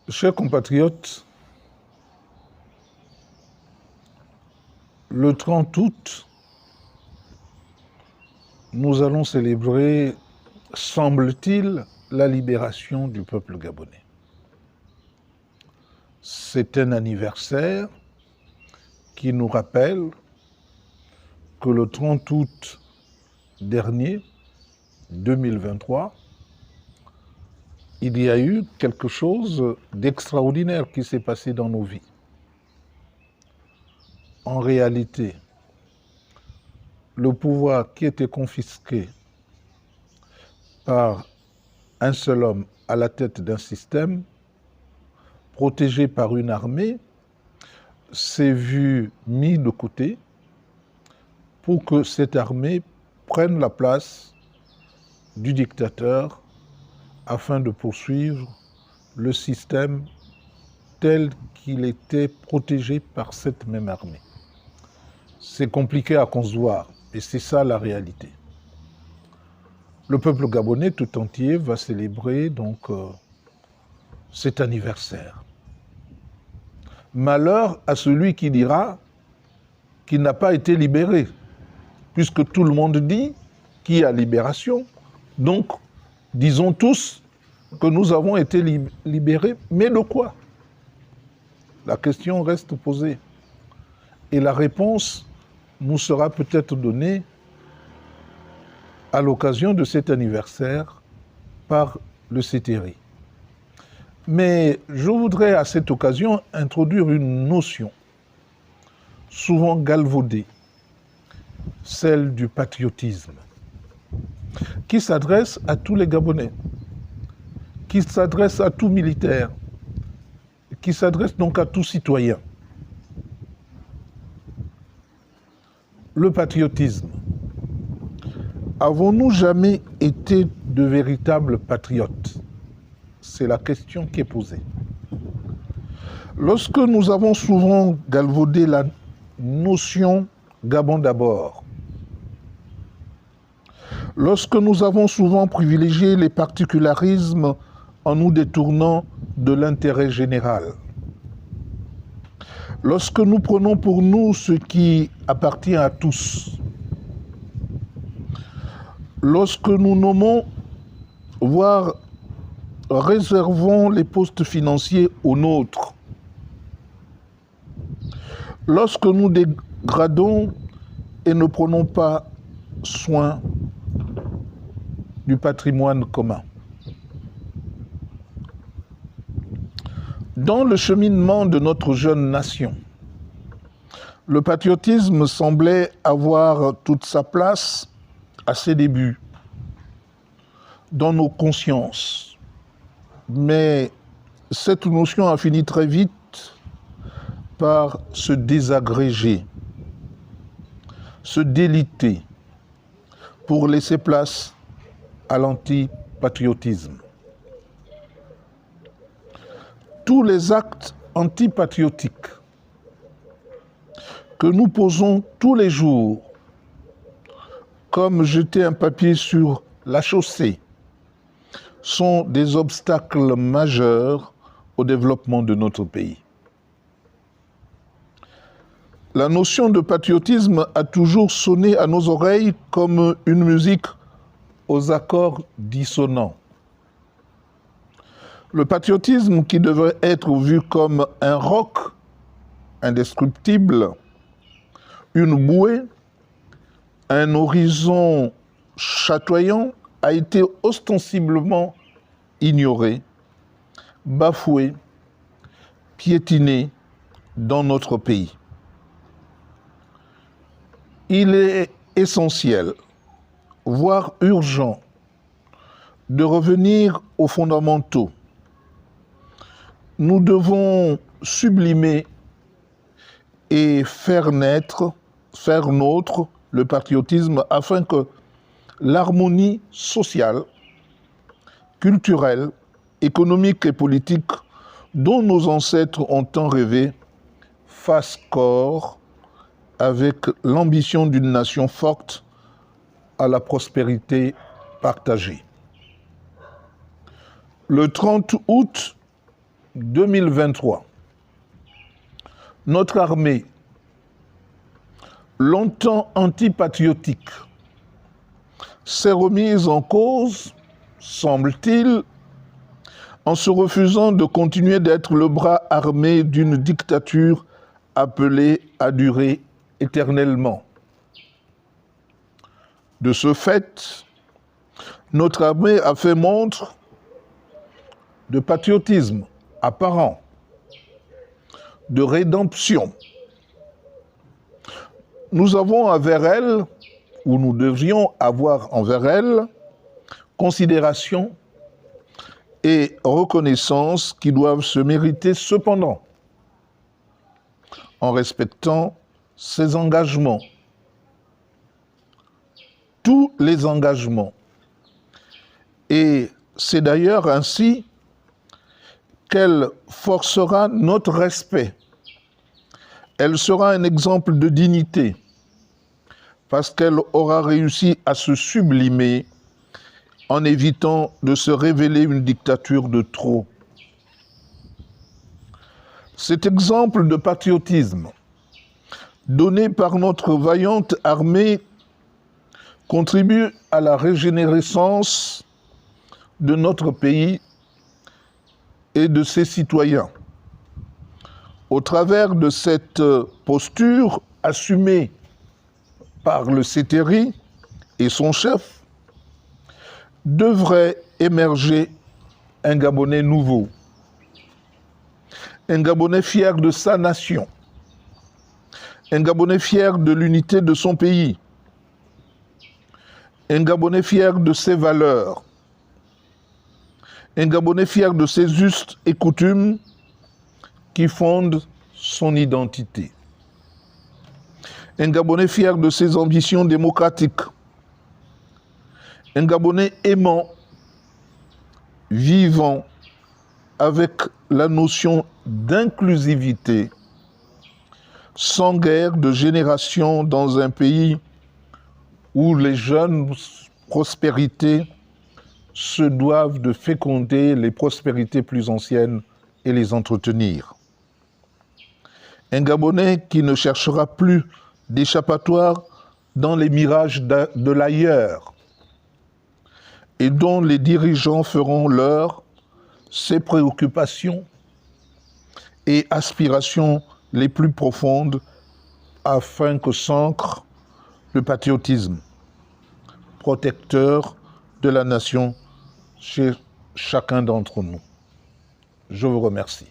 Chers compatriotes, le 30 août, nous allons célébrer, semble-t-il, la libération du peuple gabonais. C'est un anniversaire qui nous rappelle que le 30 août dernier, 2023, il y a eu quelque chose d'extraordinaire qui s'est passé dans nos vies. En réalité, le pouvoir qui était confisqué par un seul homme à la tête d'un système, protégé par une armée, s'est vu mis de côté pour que cette armée prenne la place du dictateur afin de poursuivre le système tel qu'il était protégé par cette même armée. C'est compliqué à concevoir, et c'est ça la réalité. Le peuple gabonais tout entier va célébrer donc cet anniversaire. Malheur à celui qui dira qu'il n'a pas été libéré, puisque tout le monde dit qu'il y a libération. Donc, disons tous que nous avons été libérés, mais de quoi? La question reste posée. Et la réponse nous sera peut-être donnée à l'occasion de cet anniversaire par le CTRI. Mais je voudrais à cette occasion introduire une notion souvent galvaudée, celle du patriotisme, qui s'adresse à tous les Gabonais, qui s'adresse à tout militaire, qui s'adresse donc à tout citoyen. Le patriotisme. Avons-nous jamais été de véritables patriotes? C'est la question qui est posée. Lorsque nous avons souvent galvaudé la notion Gabon d'abord, lorsque nous avons souvent privilégié les particularismes en nous détournant de l'intérêt général, lorsque nous prenons pour nous ce qui appartient à tous, lorsque nous nommons, voire réservons les postes financiers aux nôtres, lorsque nous dégradons et ne prenons pas soin du patrimoine commun. Dans le cheminement de notre jeune nation, le patriotisme semblait avoir toute sa place à ses débuts, dans nos consciences. Mais cette notion a fini très vite par se désagréger, se déliter, pour laisser place à l'antipatriotisme. Tous les actes antipatriotiques que nous posons tous les jours, comme jeter un papier sur la chaussée, sont des obstacles majeurs au développement de notre pays. La notion de patriotisme a toujours sonné à nos oreilles comme une musique aux accords dissonants. Le patriotisme qui devrait être vu comme un roc indestructible, une bouée, un horizon chatoyant, a été ostensiblement ignoré, bafoué, piétiné dans notre pays. Il est essentiel, voire urgent, de revenir aux fondamentaux. Nous devons sublimer et faire naître, faire nôtre le patriotisme afin que l'harmonie sociale, culturelle, économique et politique dont nos ancêtres ont tant rêvé fasse corps avec l'ambition d'une nation forte à la prospérité partagée. Le 30 août 2023, notre armée, longtemps antipatriotique, s'est remise en cause, semble-t-il, en se refusant de continuer d'être le bras armé d'une dictature appelée à durer éternellement. De ce fait, notre armée a fait montre de patriotisme apparent, de rédemption. Nous avons envers elle, ou nous devrions avoir envers elle, considération et reconnaissance qui doivent se mériter cependant, en respectant ses engagements, tous les engagements. Et c'est d'ailleurs ainsi qu'elle forcera notre respect. Elle sera un exemple de dignité, parce qu'elle aura réussi à se sublimer en évitant de se révéler une dictature de trop. Cet exemple de patriotisme donné par notre vaillante armée contribue à la régénérescence de notre pays et de ses citoyens. Au travers de cette posture assumée par le CETERI et son chef, devrait émerger un Gabonais nouveau, un Gabonais fier de sa nation, un Gabonais fier de l'unité de son pays, un Gabonais fier de ses valeurs, un Gabonais fier de ses us et coutumes qui fondent son identité, un Gabonais fier de ses ambitions démocratiques, un Gabonais aimant, vivant avec la notion d'inclusivité, sans guerre de génération dans un pays où les jeunes prospérités se doivent de féconder les prospérités plus anciennes et les entretenir. Un Gabonais qui ne cherchera plus d'échappatoire dans les mirages de l'ailleurs, et dont les dirigeants feront leur ses préoccupations et aspirations les plus profondes afin que s'ancre le patriotisme protecteur de la nation chez chacun d'entre nous. Je vous remercie.